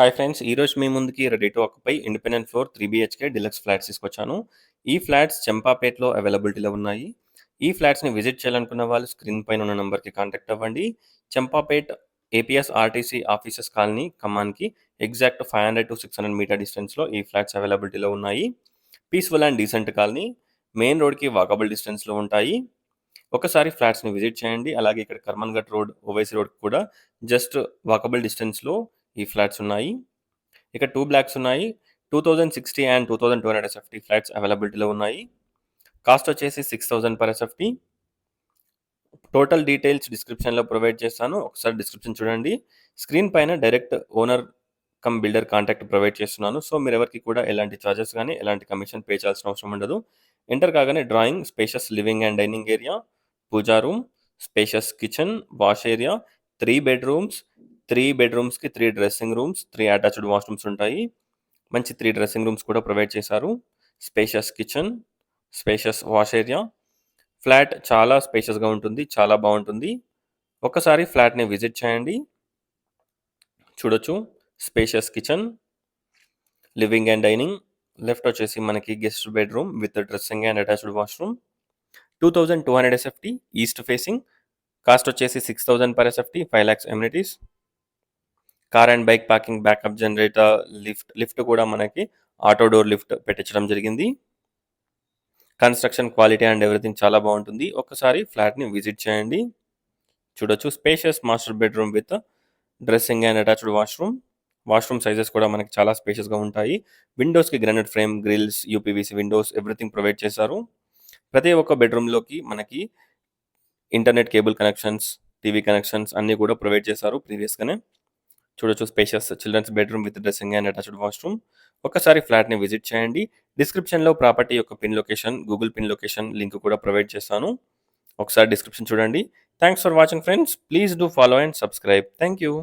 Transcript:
Hi friends! ఈరోజు మీ ముందుకి ready to occupy independent floor 3 BHK deluxe flats తీసుకొచ్చాను. ఈ ఫ్లాట్స్ చంపాపేట్‌లో అవైలబిలిటీలో ఉన్నాయి. ఈ ఫ్లాట్స్‌ని విజిట్ చేయాలనుకున్న వాళ్ళు స్క్రీన్ పైన ఉన్న నంబర్‌కి కాంటాక్ట్ అవ్వండి. Champapet APS RTC offices colony ఖమ్మాన్‌కి ఎగ్జాక్ట్ 500-600 మీటర్ డిస్టెన్స్‌లో ఈ ఫ్లాట్స్ అవైలబిలిటీలో ఉన్నాయి. Peaceful and decent colony. Main రోడ్‌కి వాకబుల్ డిస్టెన్స్‌లో ఉంటాయి. ఒకసారి ఫ్లాట్స్‌ని విజిట్ చేయండి. అలాగే ఇక్కడ కర్మన్‌ఘట్ రోడ్, ఓవైసీ రోడ్ కూడా జస్ట్ వాకబుల్ డిస్టెన్స్‌లో ఈ ఫ్లాట్స్ ఉన్నాయి. ఇక 2 బ్లాక్స్ ఉన్నాయి. 2060 అండ్ 2200 ఎస్ఎఫ్టీ ఫ్లాట్స్ అవైలబిలిటీలో ఉన్నాయి. కాస్ట్ వచ్చేసి 6000 పర్ ఎస్ఎఫ్టీ. టోటల్ డీటెయిల్స్ డిస్క్రిప్షన్‌లో ప్రొవైడ్ చేస్తాను. ఒకసారి డిస్క్రిప్షన్ చూడండి. స్క్రీన్ పైన direct owner cum builder contact provide చేస్తున్నాను. సో మీరెవరికీ కూడా ఎలాంటి చార్జెస్ గానీ, ఎలాంటి కమిషన్ పే చేయాల్సిన అవసరం ఉండదు. ఎంటర్ కాగానే drawing, spacious living and dining area, pooja room, spacious kitchen, wash area, 3 bedrooms. 3 బెడ్‌రూమ్స్‌కి 3 డ్రెస్సింగ్ రూమ్స్, 3 అటాచ్డ్ వాష్‌రూమ్స్ ఉంటాయి. మంచి 3 డ్రెస్సింగ్ రూమ్స్ కూడా ప్రొవైడ్ చేశారు. Spacious kitchen, spacious wash area. Flat చాలా స్పేషియస్‌గా ఉంటుంది. చాలా బావుంటుంది. ఒక్కసారి ఫ్లాట్‌ని విజిట్ చేయండి. చూడొచ్చు. Spacious kitchen, living and dining. Left వచ్చేసి మనకి guest bedroom with dressing and attached washroom. 2200 SFT east facing. Cost వచ్చేసి 6000 per SFT, 5 lakhs amenities. Car and bike parking, backup generator, lift కూడా మనకి ఆటో డోర్ లిఫ్ట్ పెట్టించడం జరిగింది. Construction quality and everything చాలా బాగుంటుంది. ఒక్కసారి ఫ్లాట్‌ని విజిట్ చేయండి. చూడొచ్చు. Spacious master bedroom with dressing and attached washroom. Washroom sizes కూడా మనకి చాలా స్పేషియస్‌గా ఉంటాయి. విండోస్‌కి granite frame, grills, UPVC windows everything provide చేశారు. ప్రతి ఒక్క బెడ్రూమ్‌లోకి మనకి internet cable connections, TV connections అన్నీ కూడా ప్రొవైడ్ చేశారు ప్రీవియస్‌గానే. చూడొచ్చు. Spacious children's bedroom with dressing and attached washroom. ఒక్కసారి ఫ్లాట్‌ని విజిట్ చేయండి. డిస్క్రిప్షన్‌లో ప్రాపర్టీ యొక్క pin location, Google pin location link కూడా ప్రొవైడ్ చేస్తాను. ఒకసారి డిస్క్రిప్షన్ చూడండి. Thanks for watching friends. Please do follow and subscribe. Thank you.